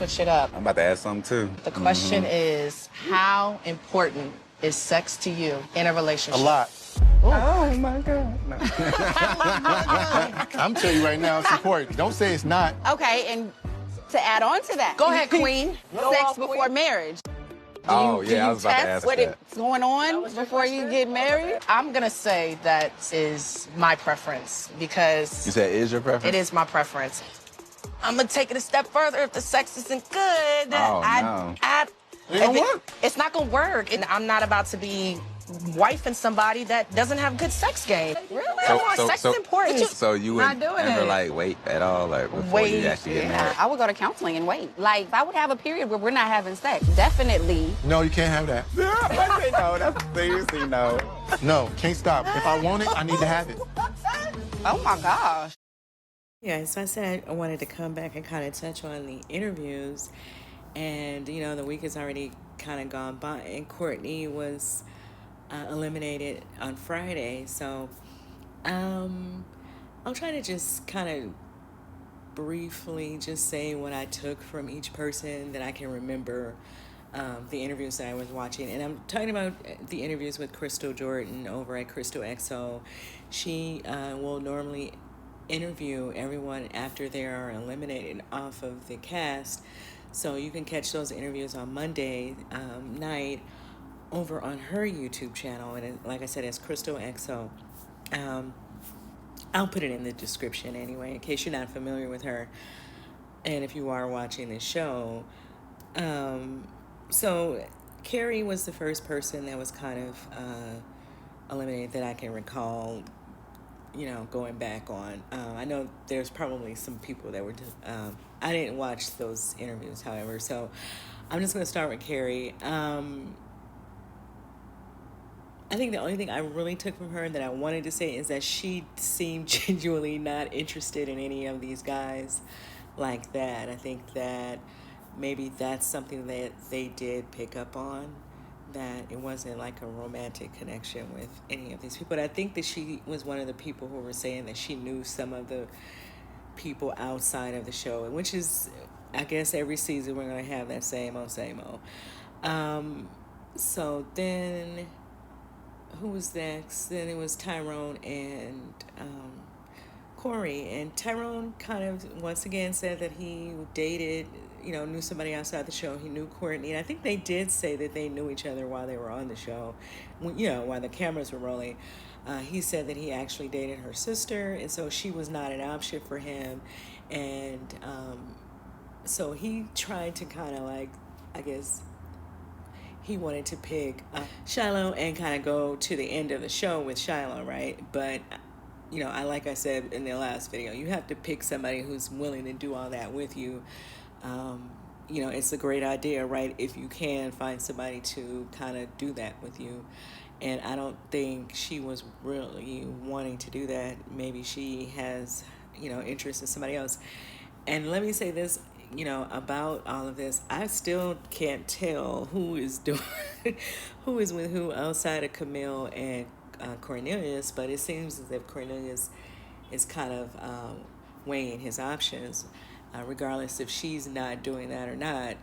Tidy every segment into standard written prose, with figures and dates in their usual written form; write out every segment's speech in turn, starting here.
switch it up. I'm about to add something too. The question is, how important is sex to you in a relationship? A lot. Ooh. Oh my God. No. I'm telling you right now, it's important. Don't say it's not. Okay, and to add on to that. Go ahead, Queen. Sex before marriage. Oh, yeah, I was about to ask what that. is going on before you get married? I'm going to say that is my preference because... You said is your preference? It is my preference. I'm going to take it a step further. If the sex isn't good, no. It don't work. It's not going to work. And I'm not about to be wifing somebody that doesn't have good sex game. Really? Come on, sex is important. So you Not would doing never it. like wait at all, like before you actually get married? I would go to counseling and wait. Like, if I would have a period where we're not having sex, definitely. No, you can't have that. I say no. That's seriously no. No, can't stop. If I want it, I need to have it. Oh my gosh. Yeah, so I said I wanted to come back and kind of touch on the interviews. And, you know, the week has already kind of gone by, and Courtney was eliminated on Friday. So I'll try to just kind of briefly just say what I took from each person that I can remember the interviews that I was watching. And I'm talking about the interviews with Crystal Jordan over at Crystal XO. She will normally interview everyone after they are eliminated off of the cast. So you can catch those interviews on Monday night over on her YouTube channel. And like I said, it's Crystal XO. I'll put it in the description anyway, in case you're not familiar with her. And if you are watching this show. So Carrie was the first person that was kind of eliminated that I can recall, you know, going back on. I know there's probably some people that were, I didn't watch those interviews, however, so I'm just going to start with Carrie. I think the only thing I really took from her that I wanted to say is that she seemed genuinely not interested in any of these guys like that. I think that maybe that's something that they did pick up on, that it wasn't like a romantic connection with any of these people. But I think that she was one of the people who were saying that she knew some of the people outside of the show, which is, I guess every season we're going to have that same old. So then, who was next? Then it was Tyrone and Corey. And Tyrone kind of, once again, said that he dated, you know, knew somebody outside the show. He knew Courtney. And I think they did say that they knew each other while they were on the show, you know, while the cameras were rolling. He said that he actually dated her sister, and so she was not an option for him. And so he tried to kind of like, I guess, he wanted to pick Shiloh and kind of go to the end of the show with Shiloh, right? But, you know, like I said in the last video, you have to pick somebody who's willing to do all that with you. You know, it's a great idea, right? If you can find somebody to kind of do that with you. And I don't think she was really wanting to do that. Maybe she has, you know, interest in somebody else. And let me say this, you know, about all of this, I still can't tell who is doing, who is with who outside of Camille and Cornelius, but it seems as if Cornelius is kind of weighing his options, regardless if she's not doing that or not.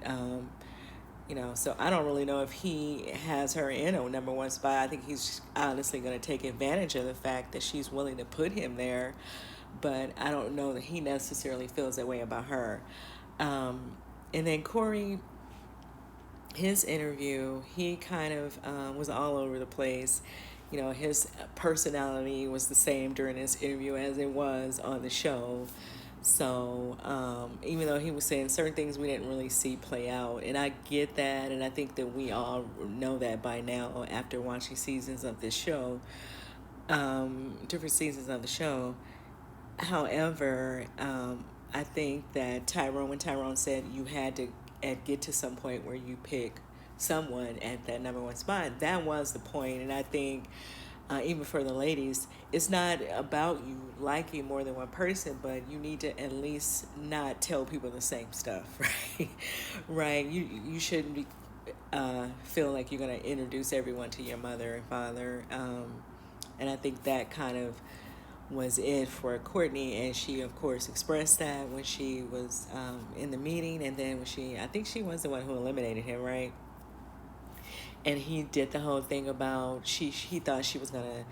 You know, so I don't really know if he has her in a number one spot. I think he's honestly going to take advantage of the fact that she's willing to put him there, but I don't know that he necessarily feels that way about her. And then Corey, his interview, he kind of was all over the place. You know, his personality was the same during his interview as it was on the show. So even though he was saying certain things we didn't really see play out, and I get that, and I think that we all know that by now after watching seasons of this show, different seasons of the show. However, I think that when Tyrone said you had to get to some point where you pick someone at that number one spot, that was the point. And I think even for the ladies, it's not about you liking more than one person, but you need to at least not tell people the same stuff, right? Right? You shouldn't be feel like you're going to introduce everyone to your mother and father. And I think that kind of was it for Courtney, and she of course expressed that when she was in the meeting, and then when I think she was the one who eliminated him, right? And he did the whole thing about he thought she was gonna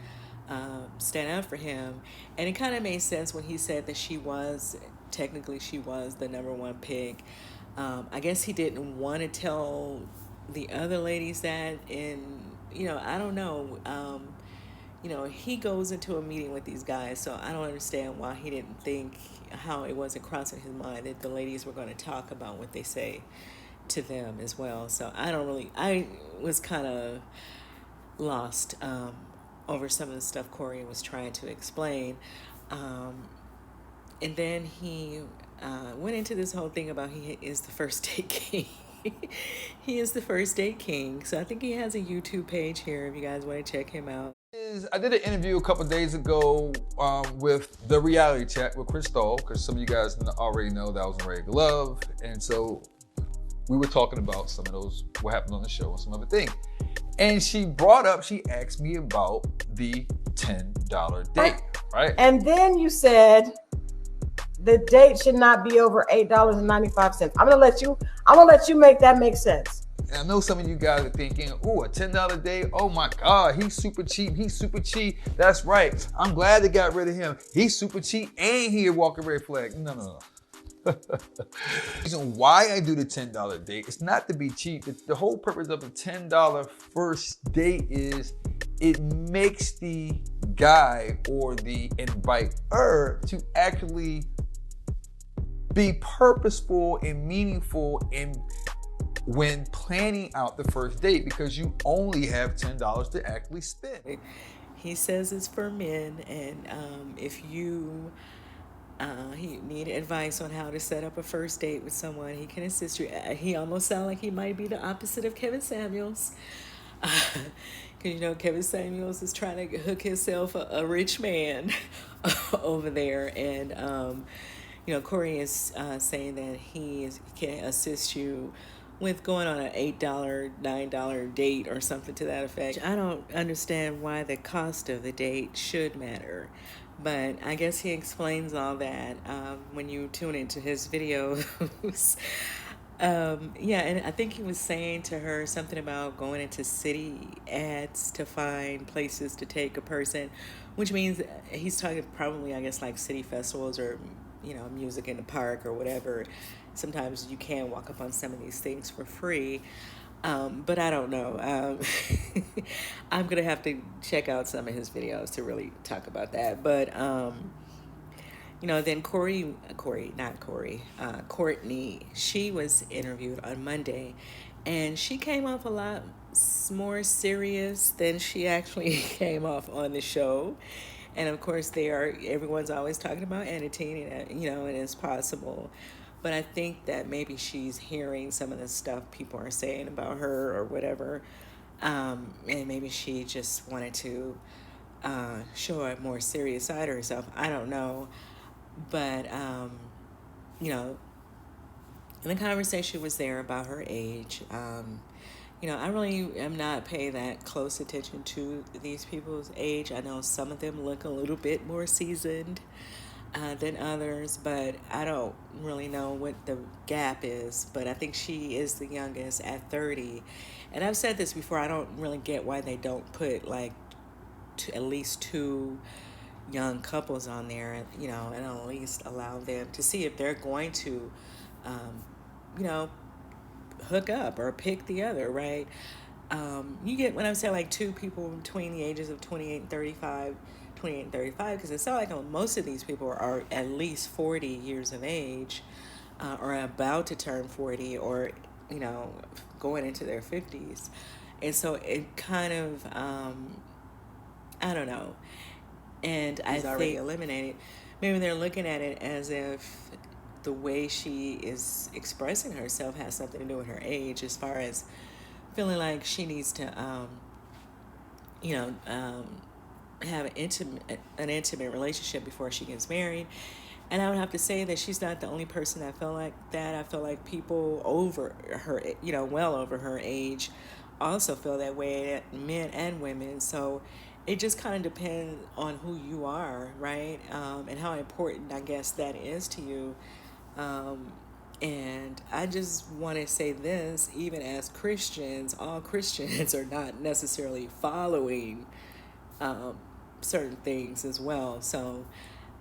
stand up for him, and it kind of made sense when he said that she was the number one pick. I guess he didn't want to tell the other ladies that, and I don't know. He goes into a meeting with these guys, so I don't understand why he didn't think, how it wasn't crossing his mind that the ladies were going to talk about what they say to them as well. So I was kind of lost over some of the stuff Corey was trying to explain. And then he went into this whole thing about he is the first date king. He is the first date king. So I think he has a YouTube page here if you guys want to check him out. I did an interview a couple days ago with the reality chat with Chris Stahl, because some of you guys already know that I was in Ready to Love, and so we were talking about some of those, what happened on the show and some other things. And she asked me about the $10 date, right? And then you said the date should not be over $8.95. I'm gonna let you make that make sense. And I know some of you guys are thinking, ooh, a $10 date? Oh my God, he's super cheap. That's right. I'm glad they got rid of him. He's super cheap and he a walking red flag. No. The reason why I do the $10 date, it's not to be cheap. The whole purpose of a $10 first date is it makes the guy or the inviter to actually be purposeful and meaningful when planning out the first date, because you only have $10 to actually spend. He says it's for men, and if you he need advice on how to set up a first date with someone, he can assist you. He almost sounds like he might be the opposite of Kevin Samuels. Because, Kevin Samuels is trying to hook himself a rich man over there. And, Corey is saying that he can assist you with going on an $8, $9 date or something to that effect. I don't understand why the cost of the date should matter. But I guess he explains all that when you tune into his videos. And I think he was saying to her something about going into city ads to find places to take a person, which means he's talking probably, I guess, like city festivals or, music in the park or whatever. Sometimes you can walk up on some of these things for free. But I don't know. I'm going to have to check out some of his videos to really talk about that. But, then Courtney, she was interviewed on Monday, and she came off a lot more serious than she actually came off on the show. And of course, everyone's always talking about editing, and it's possible. But I think that maybe she's hearing some of the stuff people are saying about her or whatever. And maybe she just wanted to show a more serious side of herself. I don't know. But, the conversation was there about her age. I really am not paying that close attention to these people's age. I know some of them look a little bit more seasoned than others, but I don't really know what the gap is. But I think she is the youngest at 30. And I've said this before, I don't really get why they don't put at least 2 young couples on there, and at least allow them to see if they're going to, hook up or pick the other, right? You get when I'm saying 2 people between the ages of 28 and 35, because it sounds like most of these people are at least 40 years of age, or about to turn 40, or going into their 50s. And so it kind of I don't know. And I think already eliminated. Maybe they're looking at it as if the way she is expressing herself has something to do with her age, as far as feeling like she needs to have an intimate relationship before she gets married. And I would have to say that she's not the only person that felt like that. I feel like people over her, well over her age, also feel that way, men and women. So it just kind of depends on who you are, right? And how important, I guess, that is to you. And I just want to say this, even as Christians, all Christians are not necessarily following certain things as well. So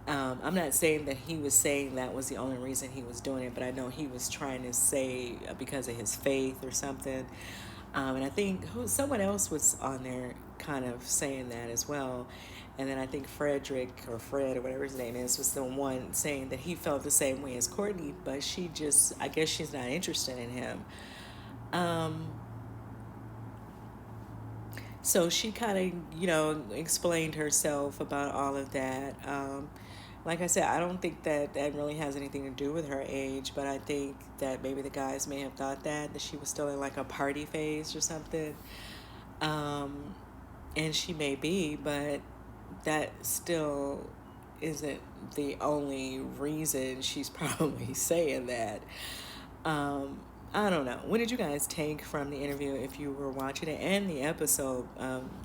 I'm not saying that he was saying that was the only reason he was doing it, but I know he was trying to say because of his faith or something. And I think someone else was on there kind of saying that as well. And then I think Frederick or Fred or whatever his name is was the one saying that he felt the same way as Courtney, but I guess she's not interested in him. So she kind of, explained herself about all of that. Like I said, I don't think that really has anything to do with her age, but I think that maybe the guys may have thought that she was still in like a party phase or something. And she may be, but that still isn't the only reason she's probably saying that. I don't know. What did you guys take from the interview if you were watching it and the episode,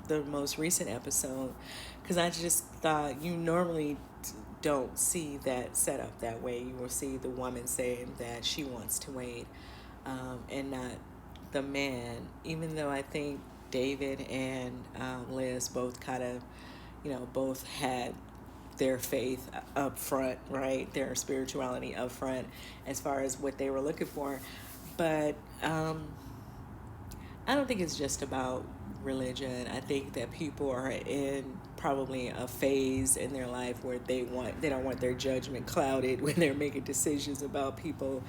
the most recent episode? Because I just thought you normally don't see that set up that way. You will see the woman saying that she wants to wait and not the man, even though I think David and Liz both kind of, both had their faith up front, right? Their spirituality up front as far as what they were looking for. But I don't think it's just about religion. I think that people are in probably a phase in their life where they don't want their judgment clouded when they're making decisions about people.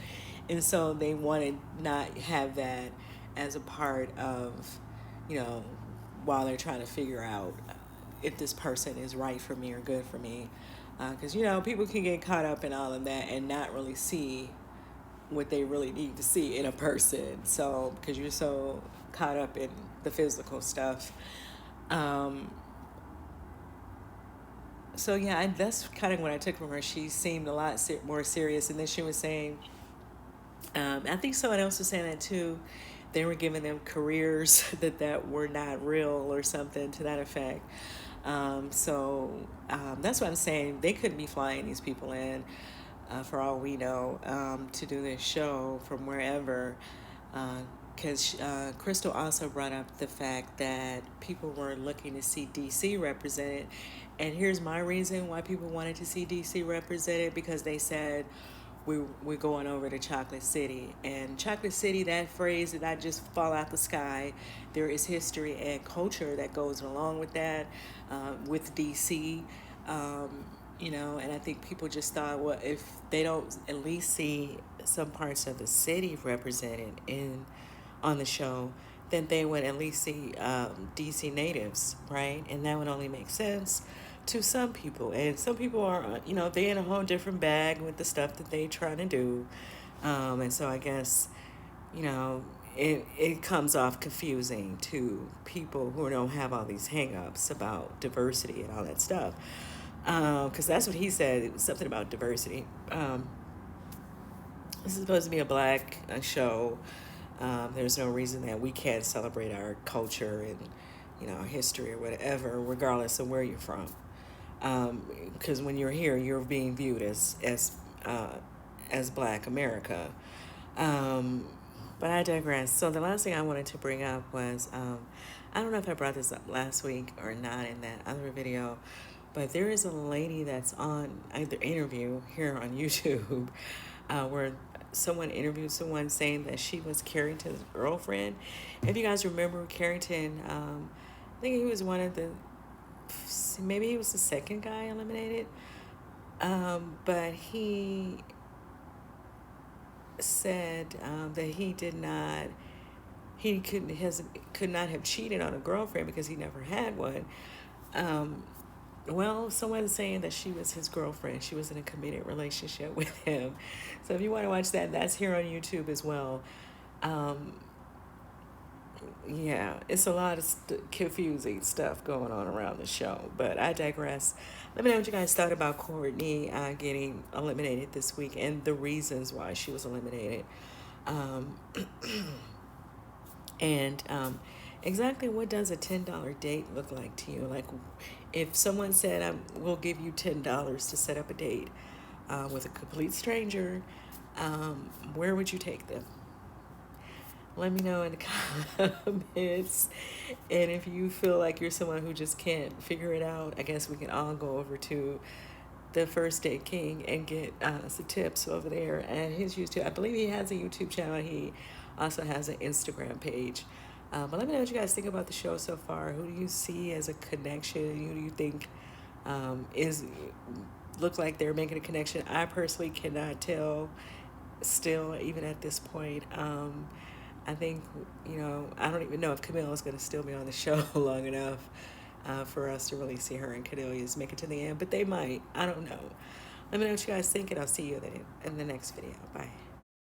And so they want to not have that as a part of, while they're trying to figure out if this person is right for me or good for me. Because, people can get caught up in all of that and not really see what they really need to see in a person. So, because you're so caught up in the physical stuff. So, yeah, that's kind of what I took from her. She seemed a lot more serious. And then she was saying, I think someone else was saying that too. They were giving them careers that were not real or something to that effect. So that's what I'm saying. They couldn't be flying these people in, for all we know, to do this show from wherever. Because Crystal also brought up the fact that people were looking to see D.C. represented. And here's my reason why people wanted to see D.C. represented, because they said, we're going over to Chocolate City. And Chocolate City, that phrase did not just fall out the sky. There is history and culture that goes along with that, with D.C., and I think people just thought, well, if they don't at least see some parts of the city represented on the show, then they would at least see D.C. natives, right? And that would only make sense to some people. And some people are, they're in a whole different bag with the stuff that they trying to do. And so I guess, it comes off confusing to people who don't have all these hang-ups about diversity and all that stuff. Because that's what he said. It was something about diversity. This is supposed to be a black show. There's no reason that we can't celebrate our culture and, our history or whatever, regardless of where you're from. Because when you're here, you're being viewed as Black America. But I digress. So the last thing I wanted to bring up was, I don't know if I brought this up last week or not in that other video, but there is a lady that's on the interview here on YouTube where someone interviewed someone saying that she was Carrington's girlfriend. If you guys remember Carrington, I think he was maybe he was the second guy eliminated. But he said that he could not have cheated on a girlfriend because he never had one. Well, someone's saying that she was his girlfriend. She was in a committed relationship with him. So if you want to watch that, that's here on YouTube as well. Yeah, it's a lot of confusing stuff going on around the show, but I digress. Let me know what you guys thought about Courtney getting eliminated this week and the reasons why she was eliminated. And exactly what does a $10 date look like to you? Like, if someone said, we'll give you $10 to set up a date with a complete stranger, where would you take them? Let me know in the comments. And if you feel like you're someone who just can't figure it out, I guess we can all go over to the First Date King and get some tips over there. And his YouTube, I believe he has a YouTube channel. He also has an Instagram page. But let me know what you guys think about the show so far. Who do you see as a connection? Who do you think look like they're making a connection? I personally cannot tell still, even at this point. I think, I don't even know if Camille is going to still be on the show long enough for us to really see her and Cornelius make it to the end, but they might. I don't know. Let me know what you guys think, and I'll see you in the next video. Bye.